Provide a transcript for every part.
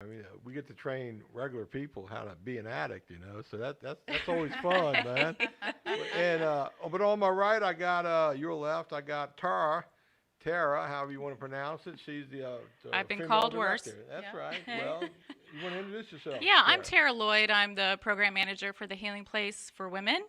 I mean, we get to train regular people how to be an addict, So that's always fun, man. And but on my right, I got your left, I got Tara, however you want to pronounce it. She's the I've been female called worse. director. That's right. Yeah. Well, you want to introduce yourself, Yeah, I'm Tara? Tara Lloyd. I'm the program manager for the Healing Place for Women.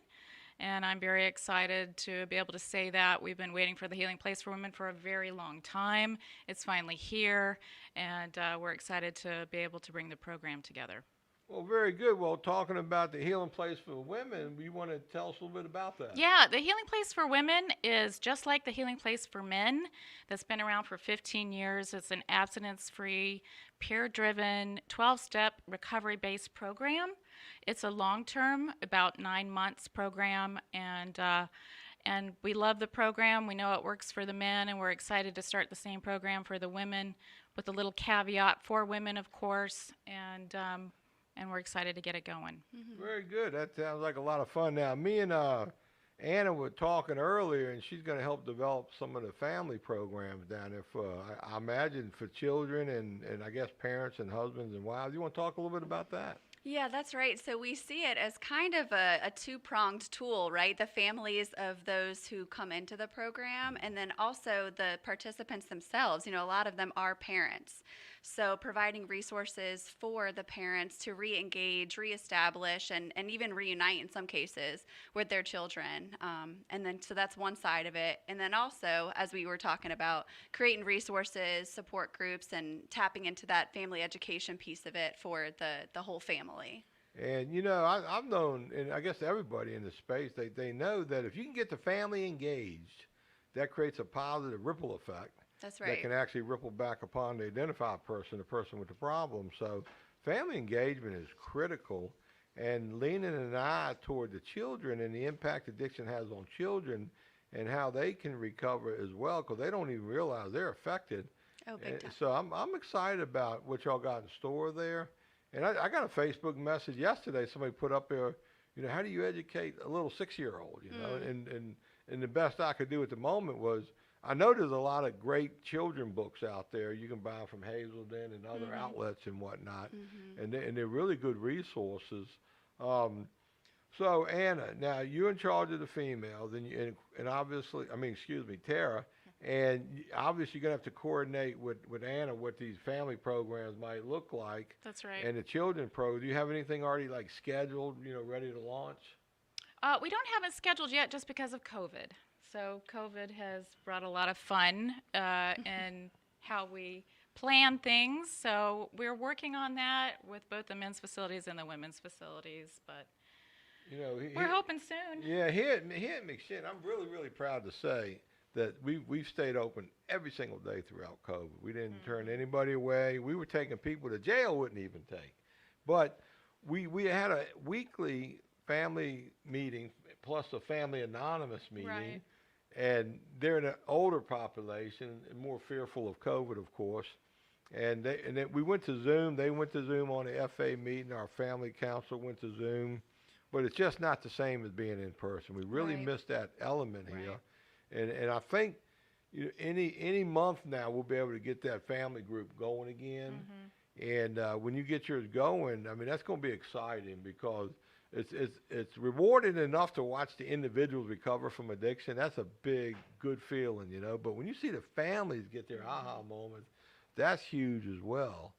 And I'm very excited to be able to say that. We've been waiting for the Healing Place for Women for a very long time. It's finally here, and we're excited to be able to bring the program together. Well, very good. Well, talking about the healing place for women, you want to tell us a little bit about that? Yeah, the Healing Place for Women is just like the Healing Place for Men that's been around for 15 years. It's an abstinence free, peer driven, 12-step recovery based program. It's a long term, about 9 months program, and we love the program. We know it works for the men, and we're excited to start the same program for the women with a little caveat for women, of course, and we're excited to get it going. Very good. That sounds like a lot of fun. Now, me and Anna were talking earlier, and she's going to help develop some of the family programs down there for, I imagine, for children and I guess parents and husbands and wives. You want to talk a little bit about that? Yeah, that's right. So we see it as kind of a two-pronged tool, right? The families of those who come into the program, and then also the participants themselves. A lot of them are parents. So providing resources for the parents to re-engage, reestablish, and even reunite in some cases with their children. And then, so that's one side of it. And then also, as we were talking about, creating resources, support groups, and tapping into that family education piece of it for the whole family. And I've known, and I guess everybody in the space, they know that if you can get the family engaged, that creates a positive ripple effect That's that right. can actually ripple back upon the identified person, the person with the problem. So family engagement is critical, and leaning an eye toward the children and the impact addiction has on children and how they can recover as well, because they don't even realize they're affected. Oh, big time. So I'm excited about what y'all got in store there. And I got a Facebook message yesterday. Somebody put up there, how do you educate a little 6-year-old? And the best I could do at the moment was, I know there's a lot of great children books out there. You can buy them from Hazelden and other outlets and whatnot, and they're really good resources. Um, so Anna, now you're in charge of the females, and obviously, excuse me, Tara, and obviously you're gonna have to coordinate with Anna what these family programs might look like, That's right. and the children pro. Do you have anything already like scheduled, ready to launch? We don't have it scheduled yet just because of COVID. So COVID has brought a lot of fun in how we plan things. So we're working on that with both the men's facilities and the women's facilities. But we're hoping soon. Yeah, here at McShin, I'm really, really proud to say that we've stayed open every single day throughout COVID. We didn't turn anybody away. We were taking people to jail wouldn't even take. But we had a weekly family meeting plus a family anonymous meeting. Right. And they're an older population and more fearful of COVID, of course. And then we went to Zoom. They went to Zoom on the FA meeting. Our family council went to Zoom. But it's just not the same as being in person. We really Right. missed that element Right. here. And I think any month now we'll be able to get that family group going again. And when you get yours going, that's going to be exciting because it's rewarding enough to watch the individuals recover from addiction. That's a big, good feeling, But when you see the families get their aha moments, that's huge as well.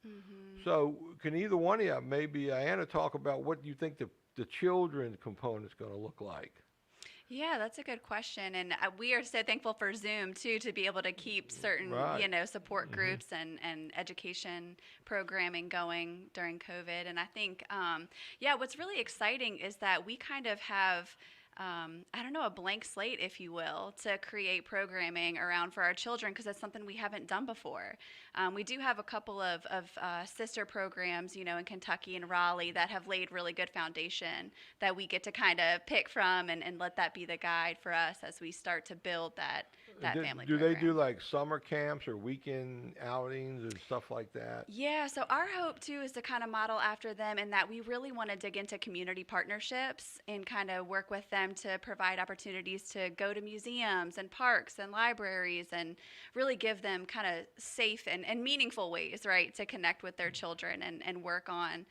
So can either one of you, maybe Anna, talk about what you think the children component is going to look like? Yeah, that's a good question. And we are so thankful for Zoom, too, to be able to keep certain, Right. support groups and education programming going during COVID. And I think, what's really exciting is that we kind of have, a blank slate, if you will, to create programming around for our children because it's something we haven't done before. We do have a couple of sister programs, in Kentucky and Raleigh that have laid really good foundation that we get to kind of pick from and let that be the guide for us as we start to build that Do, family do program. they do like summer camps or weekend outings and stuff like that? Yeah, so our hope too is to kind of model after them in that we really want to dig into community partnerships and kind of work with them to provide opportunities to go to museums and parks and libraries and really give them kind of safe and meaningful ways, right, to connect with their children and work on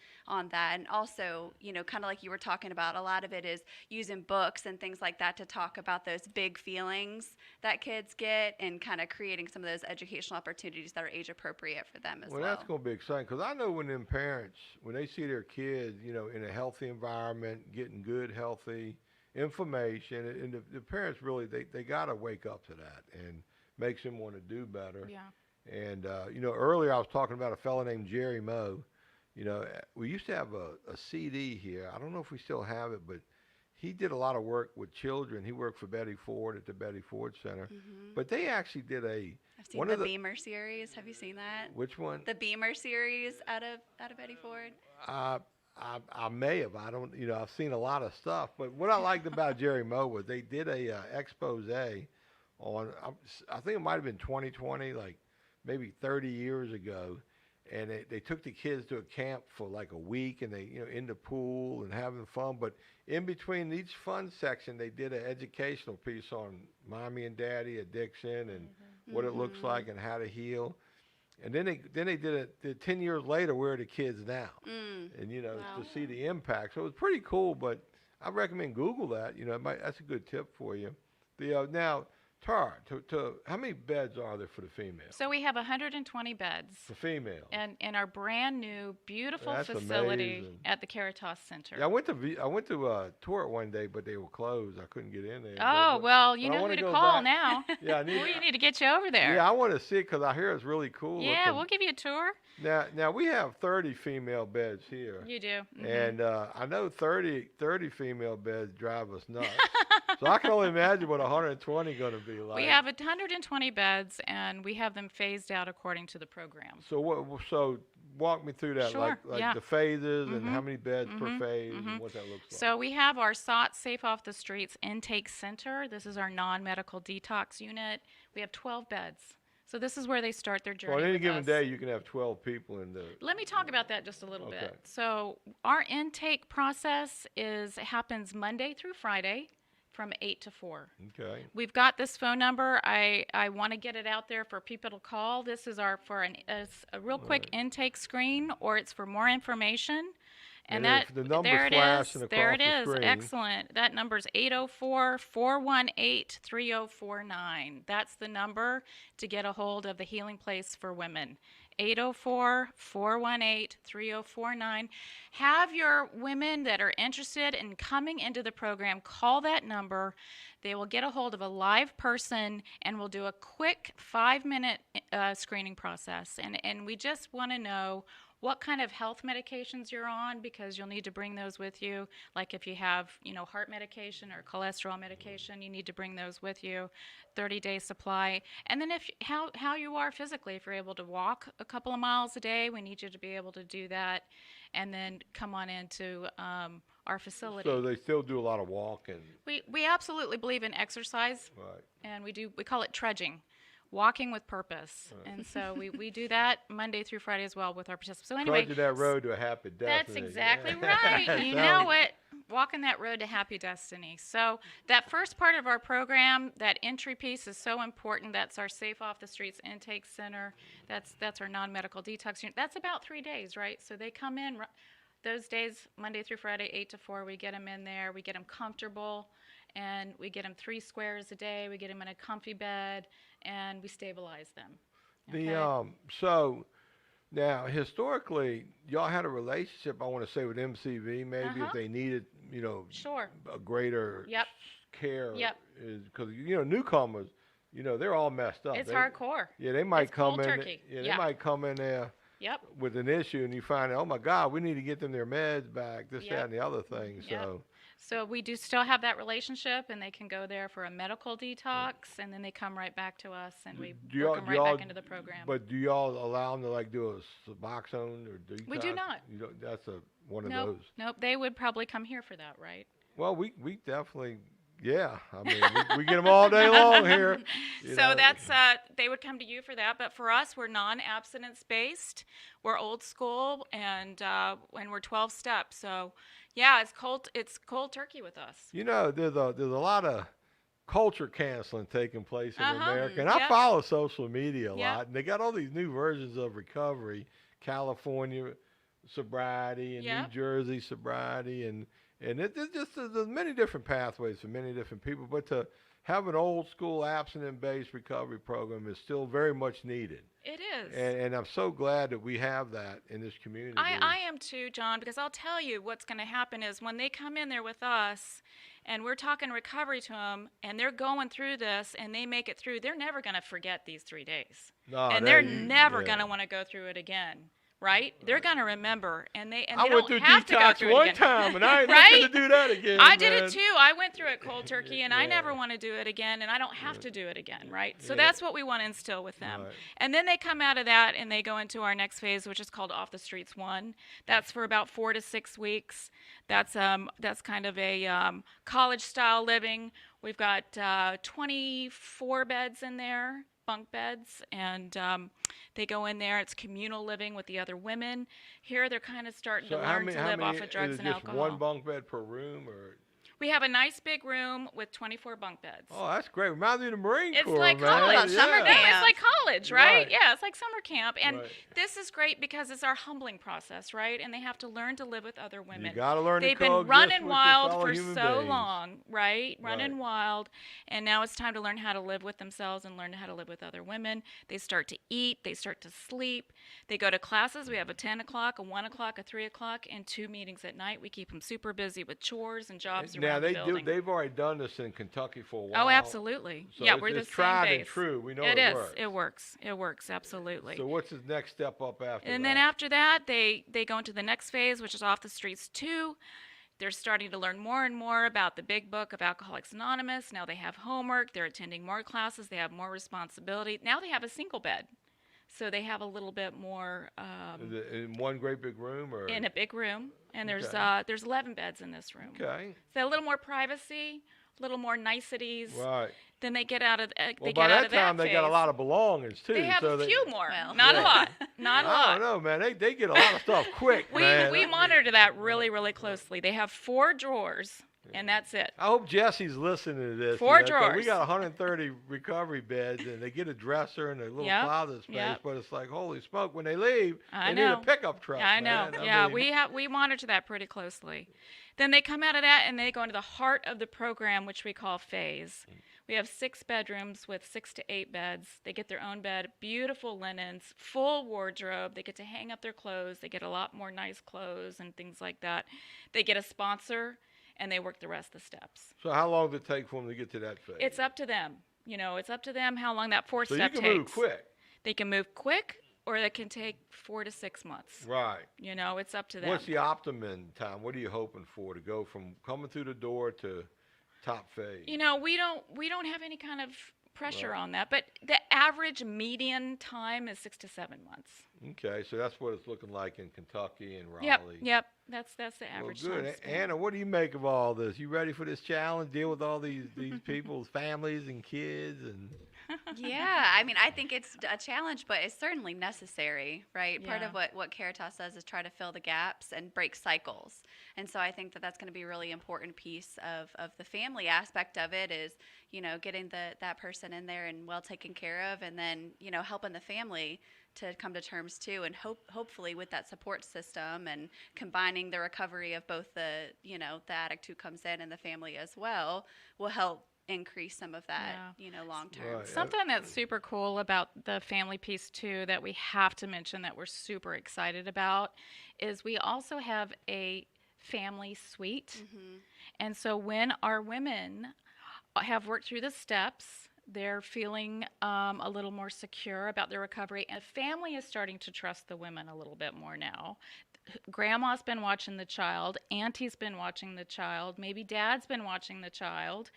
that. And also, you know, kind of like you were talking about, a lot of it is using books and things like that to talk about those big feelings that kids get and kind of creating some of those educational opportunities that are age appropriate for them as well. Well, that's going to be exciting because I know when them parents, when they see their kids, you know, in a healthy environment, getting good, healthy information, and the parents really, they got to wake up to that and makes them want to do better. Yeah. And, you know, earlier I was talking about a fellow named Jerry Moe. You know, we used to have a CD here. I don't know if we still have it, but he did a lot of work with children. He worked for Betty Ford at the Betty Ford Center. But they actually did I've seen the Beamer series. Have you seen that? Which one? The Beamer series out of Betty Ford. I may have. I don't. You know, I've seen a lot of stuff. But what I liked about Jerry Moe was they did a expose on. I think it might have been 2020, like maybe 30 years ago, and they took the kids to a camp for like a week, and they, you know, in the pool and having fun. But in between each fun section, they did an educational piece on mommy and daddy addiction and what it looks like and how to heal. And then they did it 10 years later. Where are the kids now? And you know, Wow. to see the impact. So it was pretty cool. But I recommend Google that. You know, that's a good tip for you. Now, Tara, to how many beds are there for the female? So we have 120 beds. For female. And in our brand new, beautiful That's facility amazing. at the Caritas Center. Yeah, I went to tour it one day, but they were closed. I couldn't get in there. Oh, well, you but I know wanna who to go call back. now. Yeah, I need. We need to get you over there. Yeah, I want to see it because I hear it's really cool. Yeah, looking. we'll give you a tour. Now we have 30 female beds here. You do. And I know 30 female beds drive us nuts. So I can only imagine what 120 going to be like. We have 120 beds, and we have them phased out according to the program. So walk me through that, Sure, like yeah. the phases and how many beds per phase and what that looks like. So we have our SOT Safe Off the Streets Intake Center. This is our non-medical detox unit. We have 12 beds. So this is where they start their journey So on any with given us. day, you can have 12 people in the. Let me talk about that just a little Okay. bit. So our intake process happens Monday through Friday from 8 to 4. Okay. We've got this phone number. I want to get it out there for people to call. This is a real quick intake screen, or it's for more information. And if the number's there it flashing is. There across it the is. screen. Excellent. That number's 804-418-3049. That's the number to get a hold of the Healing Place for Women. 804-418-3049. Have your women that are interested in coming into the program call that number. They will get a hold of a live person, and we'll do a quick 5-minute screening process. And we just want to know what kind of health medications you're on, because you'll need to bring those with you. Like if you have, heart medication or cholesterol medication, you need to bring those with you, 30-day supply. And then how you are physically, if you're able to walk a couple of miles a day, we need you to be able to do that. And then come on into our facility. So they still do a lot of walking. We absolutely believe in exercise, Right. and we call it trudging. Walking with purpose. Right. And so we do that Monday through Friday as well with our participants. So anyway, Trudging that road to a happy destiny. that's exactly right. You Sounds- know it. Walking that road to happy destiny. So that first part of our program, that entry piece is so important. That's our Safe Off the Streets Intake Center. That's our non-medical detox unit. That's about 3 days, right? So they come in those days, Monday through Friday, 8 to 4. We get them in there. We get them comfortable. And we get them 3 squares a day. We get them in a comfy bed, and we stabilize them. Okay? So now historically, y'all had a relationship, I want to say, with MCV. Maybe if they needed, Sure. a greater Yep. care. Yep. Because newcomers, they're all messed up. It's hardcore. Yeah, they might It's come cold in. turkey. Yeah, Yeah. they might come in there Yep. with an issue, and you find out, oh my God, we need to get them their meds back, this, Yep. that, and the other thing. Yep. So we do still have that relationship, and they can go there for a medical detox, and then they come right back to us, and we work them right back into the program. But do y'all allow them to do a Suboxone or detox? We do not. That's one of Nope. those. Nope. They would probably come here for that, right? Well, we definitely Yeah, I mean, we get them all day long here. You So know. that's they would come to you for that, but for us, we're non-abstinence based. We're old school, and we're 12 steps. So, yeah, it's cold turkey with us. There's a lot of culture canceling taking place in Uh-huh. America, and I Yep. follow social media a Yep. lot, and they got all these new versions of recovery, California sobriety and New Yep. Jersey sobriety, and there's many different pathways for many different people, but to have an old school abstinent-based recovery program is still very much needed. It is. And I'm so glad that we have that in this community. I am too, John, because I'll tell you what's going to happen is when they come in there with us and we're talking recovery to them and they're going through this and they make it through, they're never going to forget these 3 days. No, And they're never going to want to go through it again. Right? They're going to remember, and they I don't went through have to go detox through it one again. time, and I ain't Right? looking to do that again. I did man. it too. I went through it cold turkey, and I Yeah. never want to do it again, and I don't have to do it again, right? So Yeah. that's what we want to instill with them. Right. And then they come out of that, and they go into our next phase, which is called Off the Streets 1. That's for about 4 to 6 weeks. That's kind of a college-style living. We've got 24 beds in there, bunk beds, and they go in there. It's communal living with the other women. Here they're kind of starting to learn to live off of drugs is and it just alcohol. one bunk bed per room, or? We have a nice big room with 24 bunk beds. Oh, that's great. Reminds me of the Marine It's Corps, like man. college. Summer No, camp. it's like college, right? Right. Yeah, it's like summer camp. And Right. this is great because it's our humbling process, right? And they have to learn to live with other women. You gotta learn They've to been coexist running with your wild fellow for human so beings. long, right? Running Right. wild. And now it's time to learn how to live with themselves and learn how to live with other women. They start to eat. They start to sleep. They go to classes. We have a 10 o'clock, a 1 o'clock, a 3 o'clock, and 2 meetings at night. We keep them super busy with chores and jobs Now around the building. they've already done this in Kentucky for a while. Oh, absolutely. So Yeah, it's, we're the it's same tried base. and true. We know It it is. works. It works. It works. Absolutely. So what's the next step up after And that? then after that, they go into the next phase, which is Off the Streets 2. They're starting to learn more and more about the big book of Alcoholics Anonymous. Now they have homework. They're attending more classes. They have more responsibility. Now they have a single bed. So they have a little bit more Is it in one great big room, or? in a big room. And there's Okay. there's 11 beds in this room. Okay. So a little more privacy, a little more niceties. Right. Then they get out of Well, they by get out that of time that they got a phase. lot of belongings too. They have so a few more, Well, not yeah. a lot, not a I lot. don't know, man. They get a lot of stuff quick, man. We monitor that really, really closely. They have 4 drawers, and that's it. I hope Jesse's listening to this. 4 'cause drawers. We got 130 recovery beds, and they get a dresser and a little Yep, closet space. yep. But it's like, holy smoke! When they leave, I they know. need a pickup truck. I know. Man. Yeah, I mean, we monitor that pretty closely. Then they come out of that and they go into the heart of the program, which we call phase. We have 6 bedrooms with 6 to 8 beds. They get their own bed, beautiful linens, full wardrobe. They get to hang up their clothes. They get a lot more nice clothes and things like that. They get a sponsor, and they work the rest of the steps. So how long did it take for them to get to that phase? It's up to them. It's up to them how long that 4th so step you takes. can move quick. They can move quick, or they can take 4 to 6 months. Right. It's up to them. What's the optimum time? What are you hoping for to go from coming through the door to top phase? We don't have any kind of pressure Right. on that, but the average median time is 6 to 7 months. Okay, so that's what it's looking like in Kentucky and Raleigh. Yep. That's the Well, average good. time span. Anna, what do you make of all this? You ready for this challenge? Deal with all these people's families and kids and Yeah, I mean, I think it's a challenge, but it's certainly necessary, right? Part Yeah. of what Caritas does is try to fill the gaps and break cycles. And so I think that that's going to be a really important piece of the family aspect of it is, getting that person in there and well taken care of, and then, helping the family to come to terms too, and hopefully with that support system and combining the recovery of both the addict who comes in and the family as well will help increase some of that, long term. Right. Something that's super cool about the family piece too that we have to mention that we're super excited about is we also have a family suite. Mm-hmm. And so when our women have worked through the steps, they're feeling a little more secure about their recovery, and family is starting to trust the women a little bit more now. Grandma's been watching the child, auntie's been watching the child, maybe dad's been watching the child.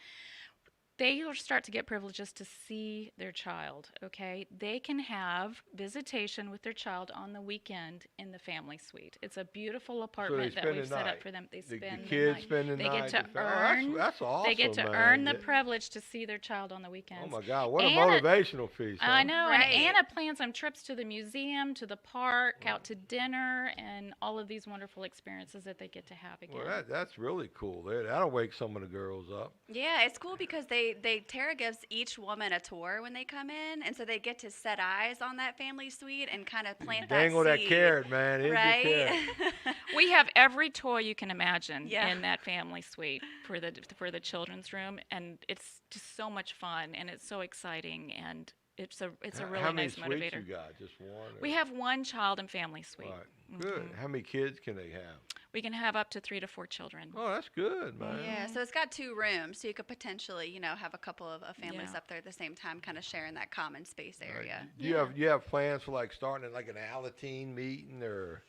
they will start to get privileges to see their child, okay? They can have visitation with their child on the weekend in the family suite. It's a beautiful apartment that spend we've the set night. up for them. They The spend the kids night. spend the They night. get to Oh, earn. that's awesome, They get to man. earn the privilege to see their child on the Oh weekends. my God, what a Anna- motivational piece! Huh? I know, Right. and Anna plans some trips to the museum, to the park, out to dinner, and all of these wonderful experiences that they get to have again. Well, that's really cool. That'll wake some of the girls up. Yeah, it's cool because Tara gives each woman a tour when they come in, and so they get to set eyes on that family suite and kind of plant Dangle that that seed. carrot, man. Here's your Right? carrot. We have every toy you can imagine Yeah. in that family suite for the children's room, and it's just so much fun, and it's so exciting, and it's a really How many nice suites motivator. you got? Just one? We have one child and family suite. Right. Good. How many kids can they have? We can have up to 3 to 4 children. Oh, that's good, man. Yeah, so it's got 2 rooms, so you could potentially, have a couple of families Yeah. up there at the same time, kind of sharing that common space area. Do you have plans for like starting like an Alateen meeting or?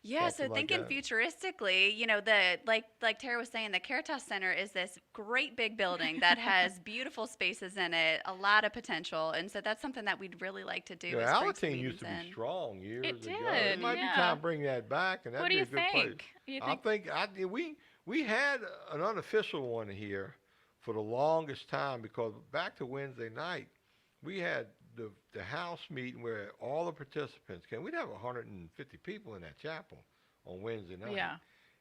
Yeah, so something like thinking that? futuristically, like Tara was saying, the Caritas Center is this great big building that has beautiful spaces in it, a lot of potential, and so that's something that we'd really like to do. Yeah, is bring some Alateen meetings used to be in. strong years It ago. did, It might be yeah. time to bring that back, and that'd What do be you a good place. think? You I think we had an unofficial one here for the longest time because back to Wednesday night, we had the house meeting where all the participants came. We'd have 150 people in that chapel on Wednesday night. Yeah.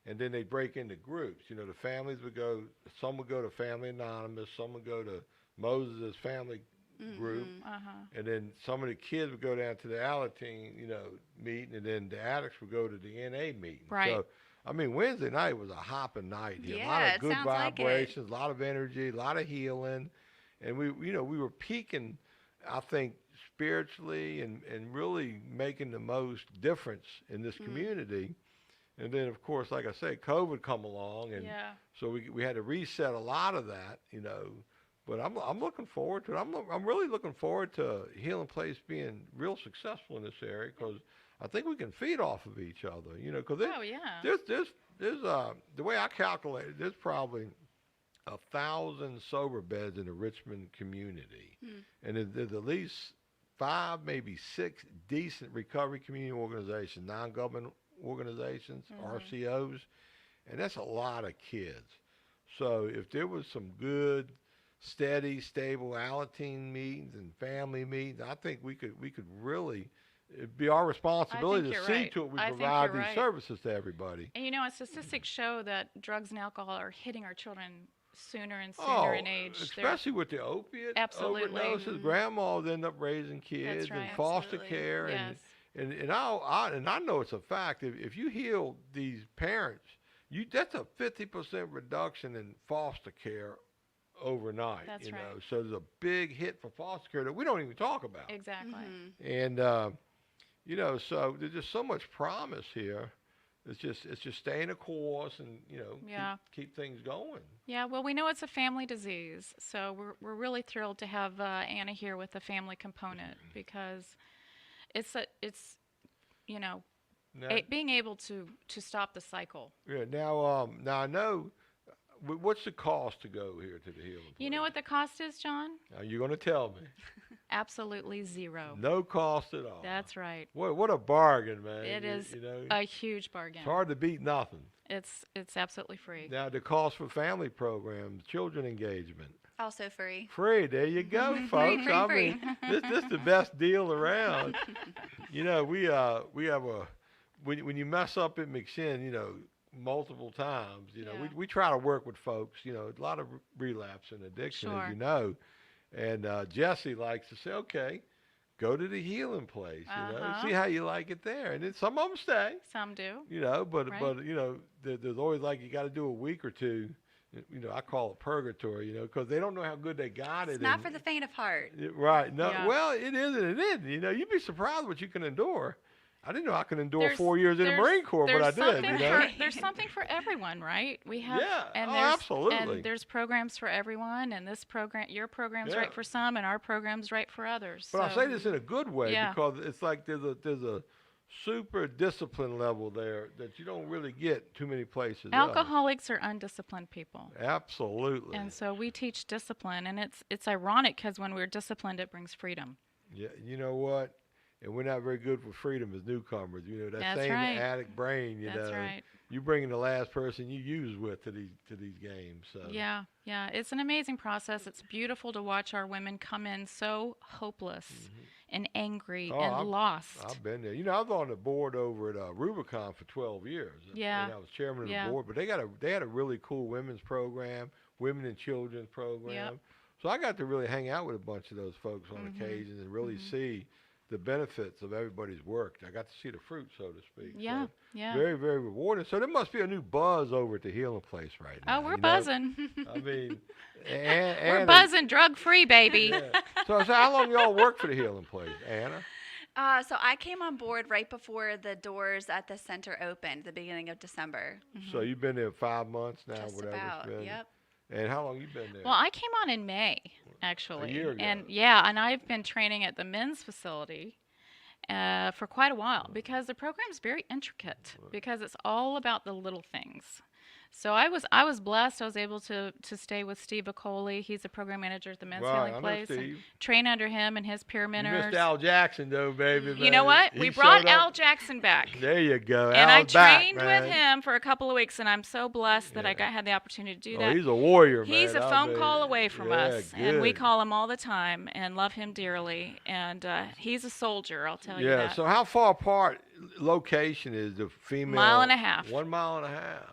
And then they break into groups. The families would go. Some would go to Family Anonymous. Some would go to Moses' family group. Uh-huh. And then some of the kids would go down to the Alateen, meeting, and then the addicts would go to the NA meeting. Right. So, I mean, Wednesday night was a hopping night here. A lot Yeah, of it good sounds like it. vibrations, a lot of energy, a lot of healing. And we were peaking, I think, spiritually and really making the most difference in this community. And then, of course, like I said, COVID come along, and Yeah. so we had to reset a lot of that, But I'm looking forward to it. I'm really looking forward to Healing Place being real successful in this area because I think we can feed off of each other, Because Oh, yeah. there's the way I calculate it, there's probably 1,000 sober beds in the Richmond community, and there's at least 5, maybe 6 decent recovery community organizations, non-government organizations, RCOs, and that's a lot of kids. So if there was some good, steady, stable Alateen meetings and family meetings, I think we could really. It'd be our responsibility to you're see right. to it we I think provide you're these right. services to everybody. And statistics show that drugs and alcohol are hitting our children sooner and sooner in age. They're- Especially with the opiate Absolutely. overdoses, grandmas end up raising kids right. and foster Absolutely. care, Yes. and I know it's a fact. If you heal these parents, that's a 50% reduction in foster care overnight. That's right. So there's a big hit for foster care that we don't even talk about. Exactly. And so there's just so much promise here. It's just staying a course and Yeah. keep things going. Yeah, well, we know it's a family disease, so we're really thrilled to have Anna here with the family component because it's Now, being able to stop the cycle. yeah. Now I know. What's the cost to go here to the Healing Place? You know what the cost is, John? Now you're going to tell me. Absolutely zero. No cost at all. That's right. What a bargain, man. It is It's a huge bargain. hard to beat nothing. It's absolutely free. Now the cost for family programs, children engagement, Also free. free. There you go, folks. free, I free. mean, this is the best deal around. We have when you mess up at McShin, multiple times, Yeah. we try to work with folks. A lot of relapse and addiction, Sure. as you know. And Jesse likes to say, okay, go to the Healing Place, Uh-huh. see how you like it there. And then some of them stay, Some do. but Right. there's always like you got to do a week or two. I call it purgatory, because they don't know how good they got it. It's not and- for the faint of heart. Right. No. Yeah. Well, it is and it isn't. You'd be surprised what you can endure. I didn't know I could endure There's- 4 years in the there's- Marine Corps, but I there's did. something there's something for everyone, right? We have Yeah. and Oh, there's absolutely. and there's programs for everyone, and your program's Yeah. right for some and our program's right for others. But I so- say this in a good way Yeah. because it's like there's a super discipline level there that you don't really get too many places else. Alcoholics are undisciplined people. Absolutely. And so we teach discipline, and it's ironic because when we're disciplined, it brings freedom. Yeah, you know what? And we're not very good for freedom as newcomers. You know, that That's same right. addict brain, That's right. you bringing the last person you use with to these games. So. Yeah, it's an amazing process. It's beautiful to watch our women come in so hopeless and angry and lost. I've been there. You know, I was on the board over at Rubicon for 12 years. Yeah. And I was chairman of the board. But they had a really cool women's program, women and children's program. Yep. So I got to really hang out with a bunch of those folks on occasion and really see the benefits of everybody's work. I got to see the fruit, so to speak. Yeah, So yeah. very, very rewarding. So there must be a new buzz over at the Healing Place right now. Oh, we're buzzing. I mean, we're buzzing, drug-free, baby. Yeah. So how long y'all work for the Healing Place, Anna? So I came on board right before the doors at the center opened, the beginning of December. So you've been there 5 months now, Just whatever about, it's been. yep. And how long you been there? Well, I came on in May, actually. A year ago. And I've been training at the men's facility for quite a while because the program's very intricate because it's all about the little things. So I was blessed. I was able to stay with Steve Acoli. He's the program manager at the Men's Right, Healing I know Place. And Steve. train under him and his peer You mentors. missed Al Jackson, though, baby. You know what? We brought Al Jackson back. There you go. And I Al's back, trained man. with him for a couple of weeks, and I'm so blessed that I had the opportunity to do that. Oh, he's a warrior, man. He's a phone call away from us, and we good. call him all the time and love him dearly. And he's a soldier, I'll tell you Yeah, that. so how far apart location is the female? 1.5 miles. 1.5 miles.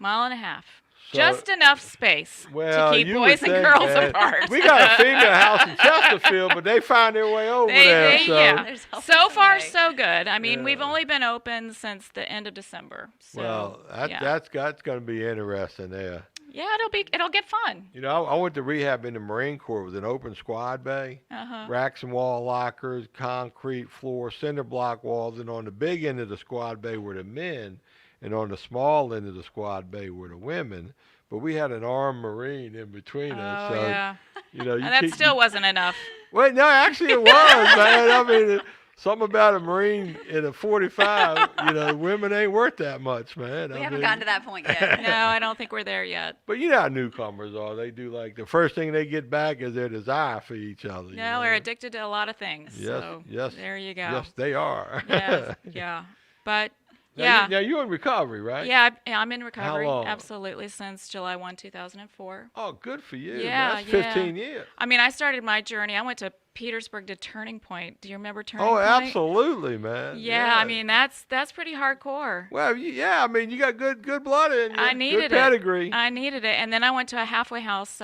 Mile and a half. So- Just enough space Well, to keep you boys would and think, girls man. apart. We got a female house in Chesterfield, but they find their way over there. So. There's always So a far, way. so good. I mean, Yeah. we've only been open since the end of December. So, Well, that's going to be interesting there. yeah, it'll get fun. You know, I went to rehab in the Marine Corps. It was an open squad bay, racks and wall lockers, concrete floor, cinder block walls, and on the big end of the squad bay were the men, and on the small end of the squad bay were the women. But we had an armed Marine in between us. Oh, So, yeah. you know, And that still wasn't enough. Well, no, actually it was, man. I mean, something about a Marine in a 45, you know, women ain't worth that much, man. We haven't gotten to that point yet. No, I don't think we're there yet. But you know how newcomers are. They do like the first thing they get back is their desire for each other. No, we're addicted to a lot of things. Yes, so yes. there you go. Yes, they are. Yes, yeah. But, Now you're in recovery, right? Yeah, I'm in recovery. long? Absolutely, since July 1, 2004. Oh, good for you. Yeah, That's 15 years. I mean, I started my journey. I went to Petersburg to Turning Point. Do you remember Turning Oh, Point? absolutely, man. Yeah, I mean, that's pretty hardcore. Well, yeah, I mean, you got good blood in you. I needed good pedigree. I needed it. And then I went to a halfway house.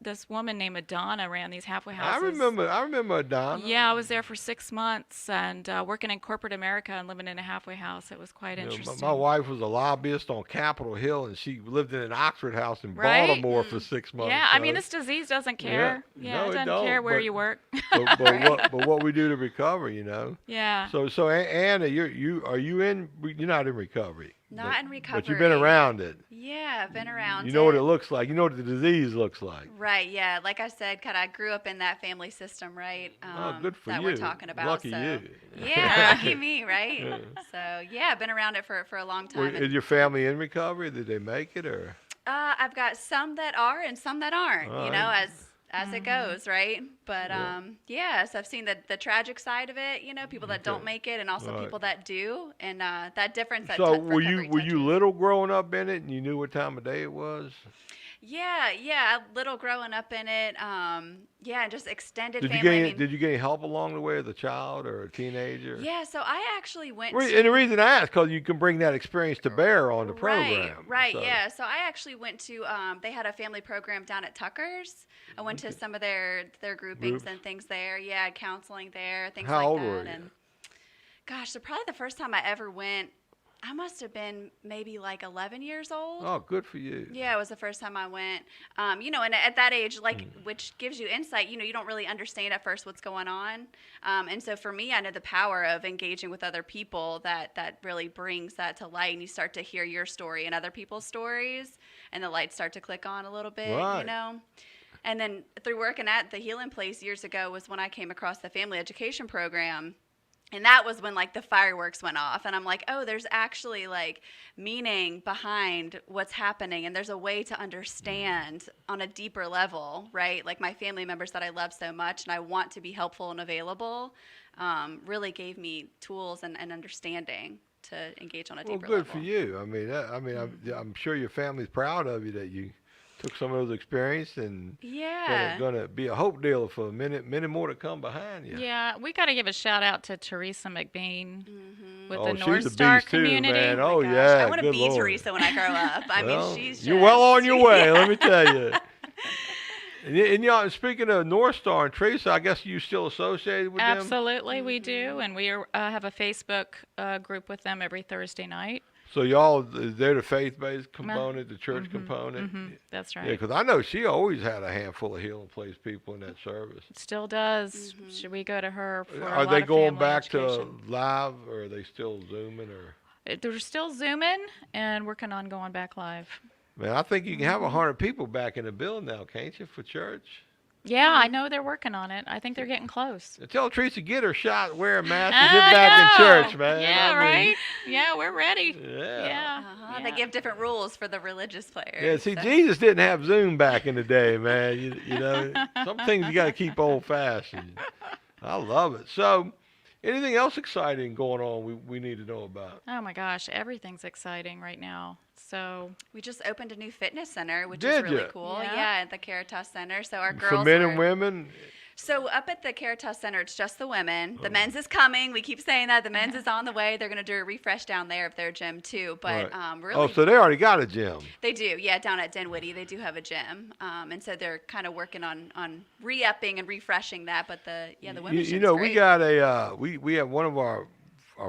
This woman named Adonna ran these halfway houses. I remember Donna. Yeah, I was there for 6 months and working in corporate America and living in a halfway house. It was quite You know, interesting. my wife was a lobbyist on Capitol Hill, and she lived in an Oxford house in Right? Baltimore for 6 months. Yeah, I so- mean, this disease doesn't care. Yeah. No, it it doesn't don't, care where but- you work. but what we do to recover, you know. Yeah. So Anna, you're not in recovery. Not in recovery. But you've been around it. Yeah, I've been around You know what it. it looks like. You know what the disease looks like. Right, yeah. Like I said, I grew up in that family system, right? Oh, good for that you. we're talking about. Lucky so. you. Yeah, lucky me, right? Yeah. So yeah, I've been around it for a long time. Is your family in recovery? Did they make it or? I've got some that are and some that aren't. All You know, right. as it goes, right? But so I've seen the tragic side of it. You know, people that don't make it, and also Right. people that do, and that difference. That So were recovery you touches. little growing up in it, and you knew what time of day it was? Yeah, little growing up in it. And just extended Did you family. get did you get any help along the way as a child or a teenager? Yeah, so I actually went. And the reason I ask, because you can bring that experience to bear on the program. Right, So- yeah. So I actually went to, they had a family program down at Tucker's. I went to some of their groupings Groups? and things there. Yeah, counseling there, things How like old that. were you? And gosh, so probably the first time I ever went, I must have been maybe like 11 years old. Oh, good for you. Yeah, it was the first time I went. And at that age, which gives you insight, you don't really understand at first what's going on. And so for me, I know the power of engaging with other people that really brings that to light. And you start to hear your story and other people's stories, and the lights start to click on a little bit, Right. And then through working at the Healing Place years ago was when I came across the family education program. And that was when, like, the fireworks went off. And I'm like, oh, there's actually, like, meaning behind what's happening. And there's a way to understand on a deeper level, right? Like, my family members that I love so much and I want to be helpful and available really gave me tools and understanding to engage on a deeper Well, level. good for you. I'm sure your family's proud of you that you took some of those experiences and Yeah. gonna be a hope dealer for many more to come behind you. Yeah, we got to give a shout out to Teresa McBean with Oh, the she's North a Star beast too, community. man. Oh Oh my gosh. yeah, I want to good be Lord. Teresa when I grow up. I Well, mean, she's just, you're well on your way. yeah. Let me tell you. And y'all, speaking of North Star and Teresa, I guess you still associated with them? Absolutely, we do, and we have a Facebook group with them every Thursday night. So y'all, they're the faith-based component, the church component. That's Yeah, right. because I know she always had a handful of Healing Place people in that service. Still does. Should we go to her for a Are lot they of going family back to education. live, or are they still Zooming? Or They're still Zooming and working on going back live. man, I think you can have 100 people back in the building now, can't you, for church? Yeah, I know they're working on it. I think they're getting close. Tell Teresa get her shot, wear a mask, and get back in church, man. Yeah, I mean, right. Yeah, we're ready. Yeah. Yeah. They give different rules for the religious players. Yeah, see, so. Jesus didn't have Zoom back in the day, man. You know, some things you got to keep old-fashioned. I love it. So, anything else exciting going on we need to know about? Oh my gosh, everything's exciting right now. So We just opened a new fitness center, which Did is really ya? cool. Yeah. Yeah, at the Caritas Center. So our girls For men were, and women? So up at the Caritas Center, it's just the women. The men's is coming. We keep saying that. The men's is on the way. They're going to do a refresh down there of their gym too. But Right. really, Oh, so they already got a gym. they do. Yeah, down at Dinwiddie, they do have a gym. And so they're kind of working on re-upping and refreshing that. But the women's You gym's know, great. we got a we have one of our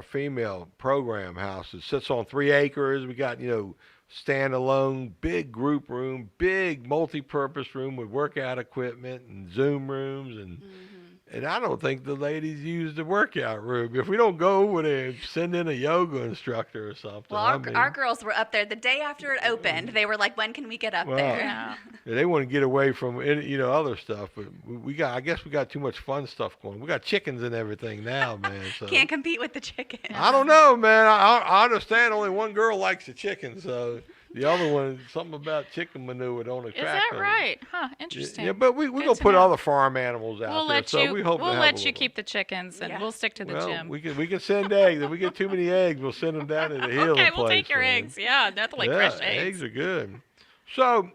female program houses sits on 3 acres. We got, standalone big group room, big multi-purpose room with workout equipment and Zoom rooms, and I don't think the ladies use the workout room. If we don't go over there and send in a yoga instructor or something. Well, our girls were up there the day after it opened. They were like, "When can we get up Well, there?" yeah. They want to get away from any, other stuff, but I guess we got too much fun stuff going. We got chickens and everything now, man. So. Can't compete with the chicken. I don't know, man. I understand only one girl likes the chicken, so the other one, something about chicken manure don't attract Is that her. right? Huh, interesting. Yeah, but we're Good gonna to put know. other farm animals out We'll there, let so you we hope to we'll have let a you little- keep the chickens and Yeah. we'll stick to the Well, gym. we can send eggs. If we get too many eggs, we'll send them down to the healing Okay, place. we'll take your man. eggs. Yeah, nothing like Yeah, fresh eggs. are good. So,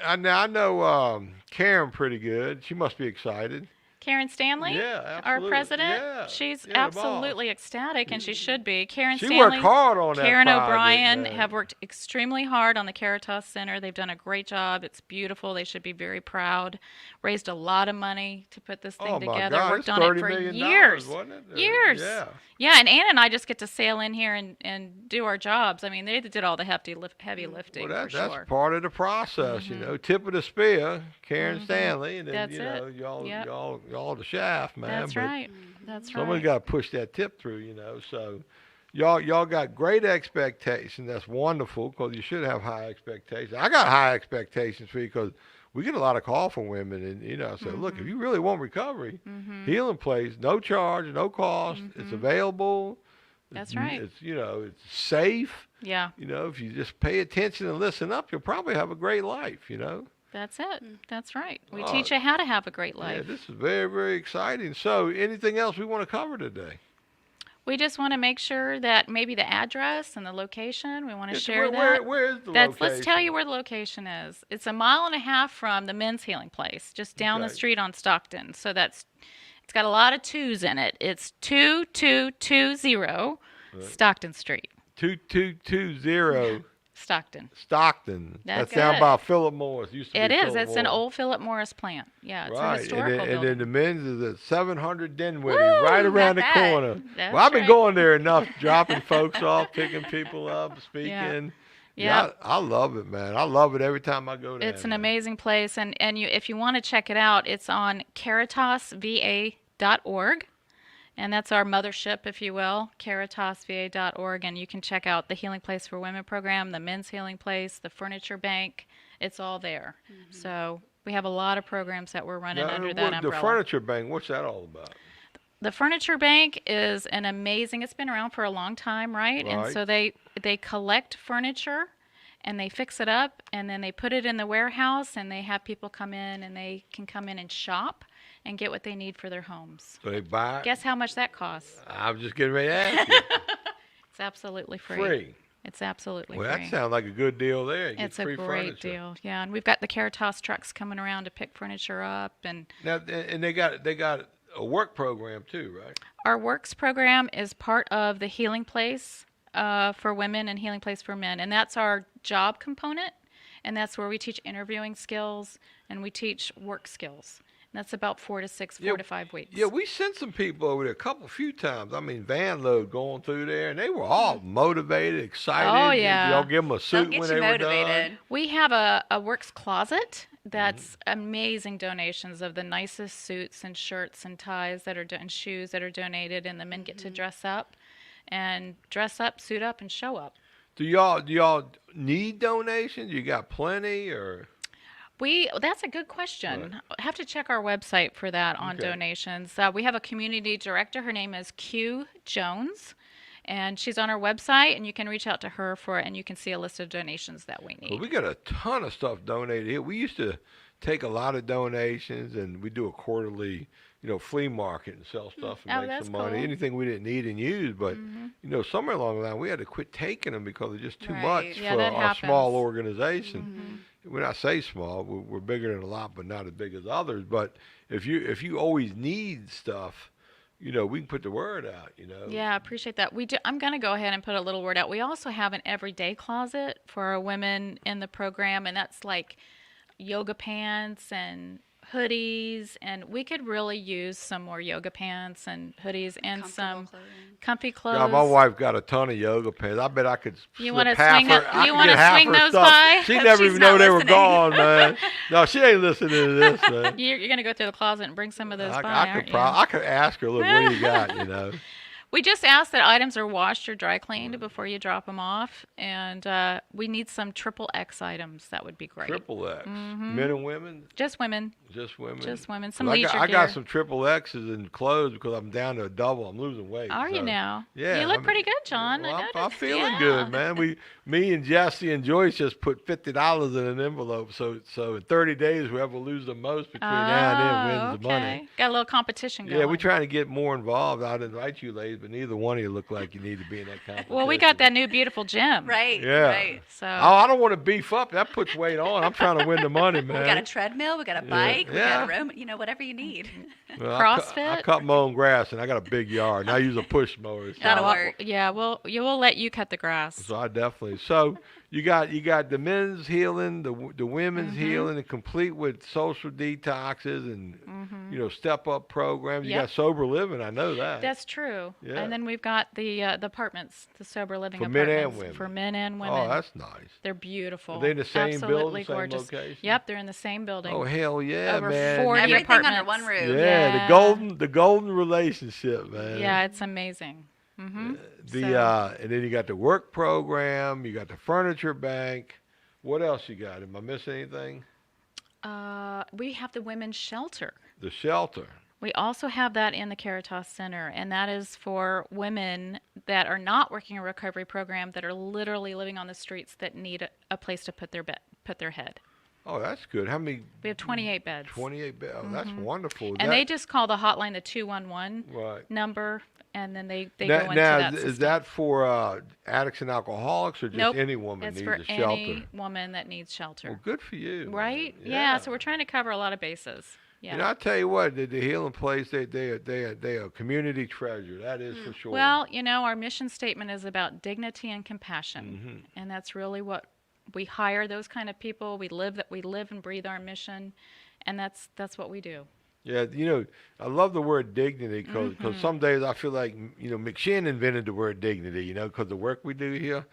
I know Karen pretty good. She must be excited. Karen Stanley, Yeah, our absolutely. president, Yeah, she's yeah, the boss. absolutely ecstatic, and she should be. Karen She Stanley, worked hard on that Karen project, O'Brien man. have worked extremely hard on the Caritas Center. They've done a great job. It's beautiful. They should be very proud. Raised a lot of money to put this thing Oh my together. God, Worked it's on it $30 for million, years. wasn't it? Years. Yeah. Yeah, and Ann and I just get to sail in here and do our jobs. I mean, they did all the heavy lifting Well, for that's sure. part of the process, Tip of the spear, Karen Stanley, and then That's it. Yep. y'all the shaft, man. That's but right. That's Somebody's right. got to push that tip through, So y'all got great expectations. That's wonderful because you should have high expectations. I got high expectations for you because we get a lot of call from women, and I say, look, if you really want recovery, Healing Place, no charge, no cost. It's available. That's right. It's it's safe. Yeah, If you just pay attention and listen up, you'll probably have a great life. that's it. That's right. We Oh, teach you how to have a great Yeah, life. this is very, very exciting. So, anything else we want to cover today? We just want to make sure that maybe the address and the location, we want to share where that. is the Let's location? tell you where the location is. It's a mile and a half from the men's healing place, just down the Okay. street on Stockton. So it's got a lot of twos in it. It's 2220 Stockton Street, 2220 Stockton. Stockton. That's down it. by Philip Morris. Used to It be is. Philip It's an Morris. old Philip Morris plant. Yeah, it's a Right, historical and building. then the men's is at 700 Dinwiddie, Woo, right around the not bad. corner. That's Well, I've been right. going there enough, dropping folks off, picking people up, speaking. Yeah. I love it, man. I love it every time I go there. It's an amazing place, and if you want to check it out, it's on caritasva.org, and that's our mothership, if you will, caritasva.org, and you can check out the Healing Place for Women program, the Men's Healing Place, the Furniture Bank. It's all there. So we have a lot of programs that we're running Now, under that the umbrella. furniture bank, what's that all about? the furniture bank is an amazing. It's been around for a long time, right? And Right. so they collect furniture, and they fix it up, and then they put it in the warehouse, and they have people come in, and they can come in and shop and get what they need for their homes. So they buy. Guess how much that costs? I was just getting ready to ask you. It's absolutely free. Free. It's absolutely Well, free. that sounds like a good deal there. You get It's a free great furniture. deal. Yeah, and we've got the Caritas trucks coming around to pick furniture up, and Now, and they got a work program too, right? our Works program is part of the Healing Place for women and Healing Place for men, and that's our job component, and that's where we teach interviewing skills and we teach work skills. And that's about 4 to 5 weeks. Yeah, we sent some people over there few times. I mean, van load going through there, and they were all motivated, excited. Oh, yeah. Y'all give them a suit They'll get when you they were motivated. done. We have a Works closet that's amazing donations of the nicest suits and shirts and ties and shoes that are donated, and the men get to dress up, suit up, and show up. Do y'all need donations? You got plenty, or? That's a good question. I have to check our website for that on Okay. donations. We have a community director. Her name is Q Jones, and she's on our website, and you can reach out to her and you can see a list of donations that we need. Well, we got a ton of stuff donated here. We used to take a lot of donations, and we do a quarterly, flea market and sell stuff and Oh, make that's some money. cool. Anything we didn't need and use, but somewhere along the line we had to quit taking them because they're just too Right. much Yeah, for that a small happens. organization. When I say small, we're bigger than a lot, but not as big as others. But if you always need stuff, we can put the word out. Yeah, I appreciate that. We do. I'm going to go ahead and put a little word out. We also have an everyday closet for our women in the program, and that's like yoga pants and hoodies, and we could really use some more yoga pants and hoodies and Comfortable some clothing. comfy clothes. Yeah, my wife got a ton of yoga pants. I bet I could. You want wanna to swing her, that- I you could wanna get half swing her those stuff. by? She Hope never she's even know not they were listening. gone, man. No, she ain't listening to this, man. You're going to go through the closet and bring some of those by, aren't you? I could ask her, look, what do you got, We just ask that items are washed or dry cleaned before you drop them off, and we need some triple X items. That would be great. Triple X. Men and women? Just women. Just women? Just women. Some 'Cause leisure I gear. got some triple X's in clothes because I'm down to a double. I'm losing weight. Are you so- now? Yeah. You look pretty good, John. Well, I I'm noticed. feeling Yeah. good, man. Me and Jesse and Joyce just put $50 in an envelope. So in 30 days, whoever loses the most between now and then wins the money. Got a little competition going. Yeah, we're trying to get more involved. I'd invite you ladies, but neither one of you look like you need to be in that competition. Well, we got that new beautiful gym. Right. Yeah. Right. So Oh, I don't want to beef up. That puts weight on. I'm trying to win the money, man. We got a treadmill. We got a bike. We Yeah. got a room. Whatever you need. Well, CrossFit? I cut my own grass, and I got a big yard, and I use a push mower. So, That'll work. Yeah, we'll let you cut the grass. so I definitely. So you got the men's healing, the women's healing, and complete with social detoxes and step up programs. You Yep. got sober living. I know that. That's true. Yeah. And then we've got the apartments, the sober living For men and apartments women. for men and women. Oh, that's nice. They're beautiful. Are they in the same Absolutely building, same gorgeous. location? Yep, they're in the same building. Oh hell yeah, Over man. 40 Everything under apartments. one roof. Yeah, Yeah. the golden relationship, man. Yeah, it's amazing. Mm-hmm. And then you got the work program, you got the furniture bank. What else you got? Am I missing anything? We have the women's shelter. The shelter. We also have that in the Caritas Center, and that is for women that are not working a recovery program, that are literally living on the streets, that need a place to put their head. Oh, that's good. How many? We have 28 beds. 28 beds. Oh, that's wonderful. And they just call the hotline the 211 right. number, and then they Now, go into now that is system. that for addicts and alcoholics, or just Nope. any woman It's needs for a shelter? any woman that needs shelter. Well, good for you. man. Right? Yeah. So we're trying to cover a lot of bases. Yeah. And I tell you what, the Healing Place, they are a community treasure. That is for sure. Well, our mission statement is about dignity and compassion, Mm-hmm. and that's really what we hire. Those kind of people. We live and breathe our mission, and that's what we do. Yeah, I love the word dignity because some days I feel like, McShin invented the word dignity, because the work we do here.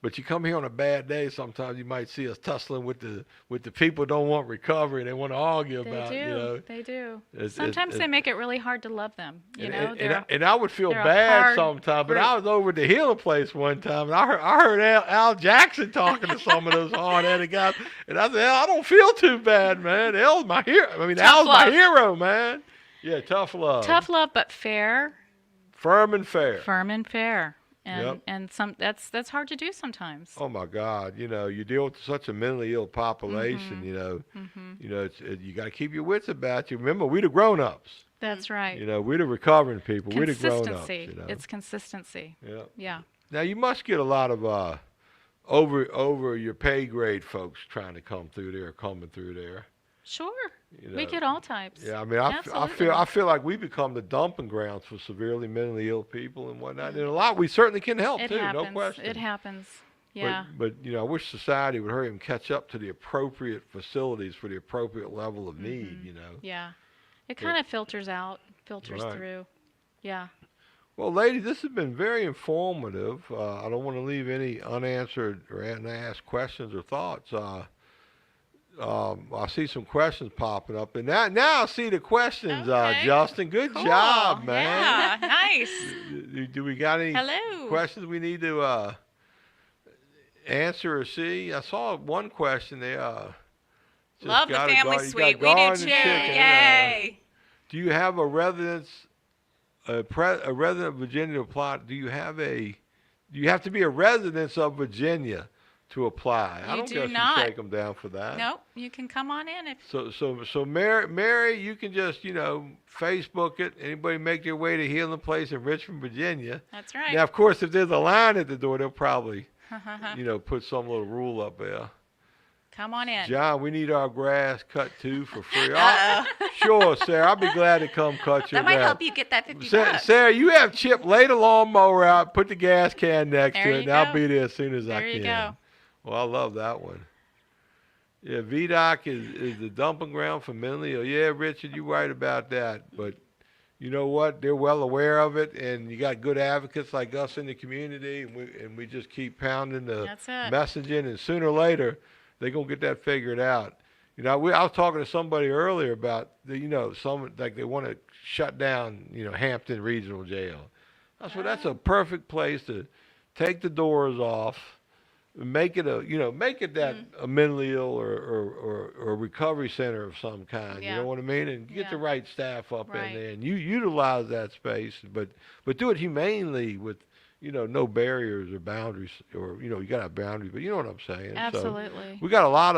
But you come here on a bad day, sometimes you might see us tussling with the people who don't want recovery. They want to argue about, They do. It's- Sometimes it's- they make it really hard to love them. And I would feel they're a bad hard sometimes, but group. I was over at the Healing Place one time, and I heard Al Jackson talking to some of those hard-headed guys, and I said, I don't feel too bad, man. Al's my hero. I mean, Tough Al's my love. hero, man. Yeah, tough love. Tough love, but fair. Firm and fair. Firm and fair. And Yep. and that's hard to do sometimes. Oh my God! You deal with such a mentally ill population. You got to keep your wits about you. Remember, we the grown-ups. That's right. We the recovering people. We the grown-ups. Consistency. It's consistency. Yeah. Yeah. Now you must get a lot of over your pay grade folks trying to come through there, coming through there. Sure. We get all types. Yeah, I mean, I feel like we become the dumping grounds for severely mentally ill people and whatnot. And a lot we certainly can help It too, happens. no question. It happens. Yeah. But I wish society would hurry and catch up to the appropriate facilities for the appropriate level of need. Yeah. It kind of filters Right. through. Yeah. Well, ladies, this has been very informative. I don't want to leave any unanswered or unasked questions or thoughts. I see some questions popping up, and now I see the questions, Okay. Justin. Good Cool. job, man. Yeah. Nice. Do we got any Hello. questions we need to answer or see? I saw one question there. Just Love the got family you got suite. We do garden too. chicken, Yay. do you have a residence, a resident of Virginia to apply? Do you have to be a resident of Virginia to apply? I You don't do guess not. you shake them down for that. Nope. You can come on in if. So Mary, you can just Facebook it. Anybody make their way to Healing Place in Richmond, Virginia. That's right. Now, of course, if there's a line at the door, they'll probably put some little rule up there. Come on in. John, we need our grass cut too for free. Sure, Sarah. I'll be glad to come cut your That might grass. help you get that $50. Sarah, you have Chip lay the lawnmower out, put the gas can next There to it, you and I'll go. be there as soon as I There can. you go. Well, I love that one. Yeah, VDOC is the dumping ground for mentally ill. Yeah, Richard, you're right about that. But you know what? They're well aware of it, and you got good advocates like us in the community, and we just keep pounding the That's it. messaging, and sooner or later, they're going to get that figured out. I was talking to somebody earlier about, some like they want to shut down, Hampton Regional Jail. I said, that's a perfect place to take the doors off, make it a mentally ill or a recovery center of some kind. Yeah. You know what I mean? And get Yeah. the right staff up Right. in there, and you utilize that space, but do it humanely with no barriers or boundaries, or you got to have boundaries, but you know what I'm saying. Absolutely. So we got a lot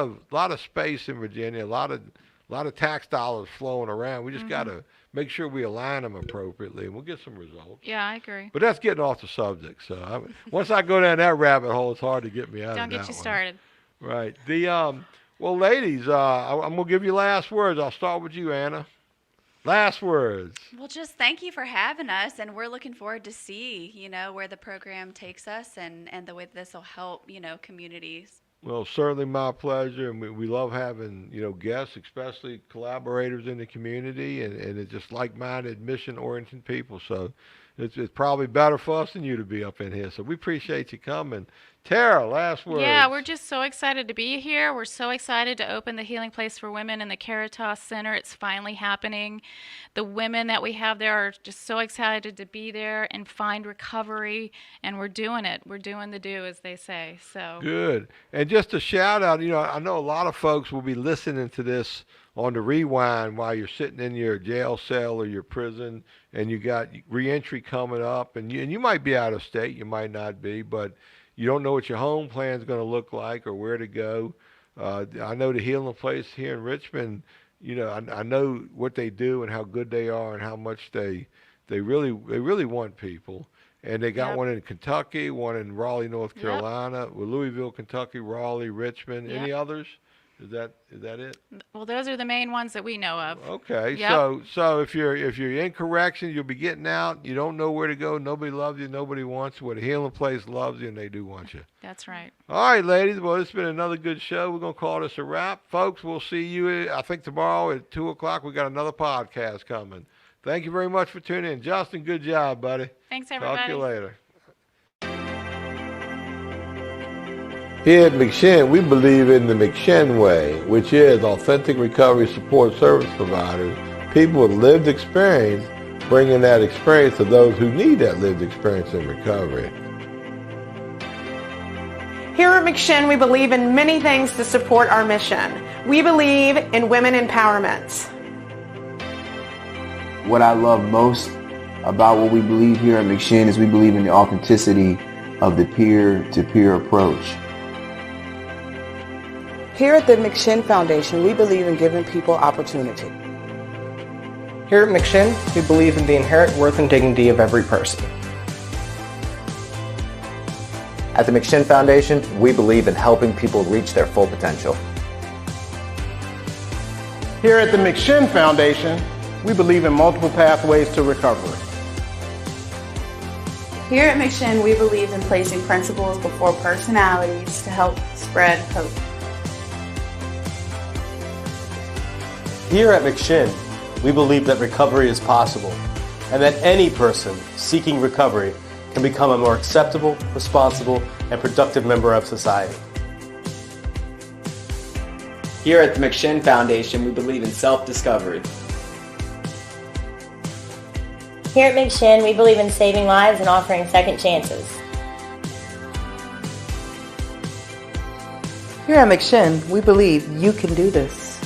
of space in Virginia, a lot of tax dollars flowing around. We just got to make sure we align them appropriately, and we'll get some results. Yeah, I agree. But that's getting off the subject. So once I go down that rabbit hole, it's hard to get me out Don't of that get you one. started. Right. Well, ladies, I'm gonna give you last words. I'll start with you, Anna. Last words. Well, just thank you for having us, and we're looking forward to see, where the program takes us and the way this will help, communities. Well, certainly my pleasure, and we love having guests, especially collaborators in the community, and it's just like-minded, mission-oriented people. So it's probably better for us than you to be up in here. So we appreciate you coming. Tara, last words. Yeah, we're just so excited to be here. We're so excited to open the Healing Place for Women in the Caritas Center. It's finally happening. The women that we have there are just so excited to be there and find recovery, and we're doing it. We're doing the do, as they say. So Good. And just a shout out, I know a lot of folks will be listening to this on the rewind while you're sitting in your jail cell or your prison, and you got reentry coming up, and you might be out of state, you might not be, but you don't know what your home plan is going to look like or where to go. I know the Healing Place here in Richmond, I know what they do and how good they are and how much they really want people. And they got Yep. one in Kentucky, one in Raleigh, North Carolina, Louisville, Kentucky, Raleigh, Richmond. Yep. Any others? Is that it? well, those are the main ones that we know of. Okay, Yep. so if you're in corrections, you'll be getting out. You don't know where to go. Nobody loves you. Nobody wants you. Well, the Healing Place loves you, and they do want you. That's right. All right, ladies. Well, it's been another good show. We're gonna call this a wrap, folks. We'll see you. I think tomorrow at 2:00. We got another podcast coming. Thank you very much for tuning in, Justin. Good job, buddy. Thanks, everybody. Talk to you later. Here at McShin, we believe in the McShin way, which is authentic recovery support service providers, people with lived experience, bringing that experience to those who need that lived experience in recovery. Here at McShin, we believe in many things to support our mission. We believe in women empowerment. What I love most about what we believe here at McShin is we believe in the authenticity of the peer-to-peer approach. Here at the McShin Foundation, we believe in giving people opportunity. Here at McShin, we believe in the inherent worth and dignity of every person. At the McShin Foundation, we believe in helping people reach their full potential. Here at the McShin Foundation, we believe in multiple pathways to recovery. Here at McShin, we believe in placing principles before personalities to help spread hope. Here at McShin, we believe that recovery is possible and that any person seeking recovery can become a more acceptable, responsible, and productive member of society. Here at the McShin Foundation, we believe in self-discovery. Here at McShin, we believe in saving lives and offering second chances. Here at McShin, we believe you can do this.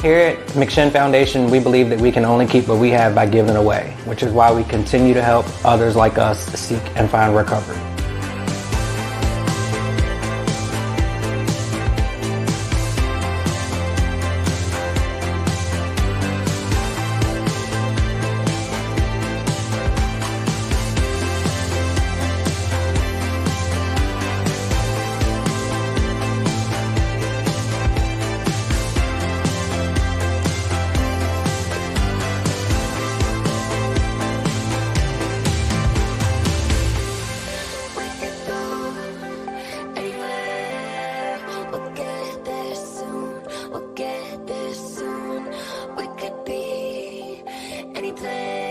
Here at McShin Foundation, we believe that we can only keep what we have by giving away, which is why we continue to help others like us seek and find recovery. We'll get there soon. We could be any place.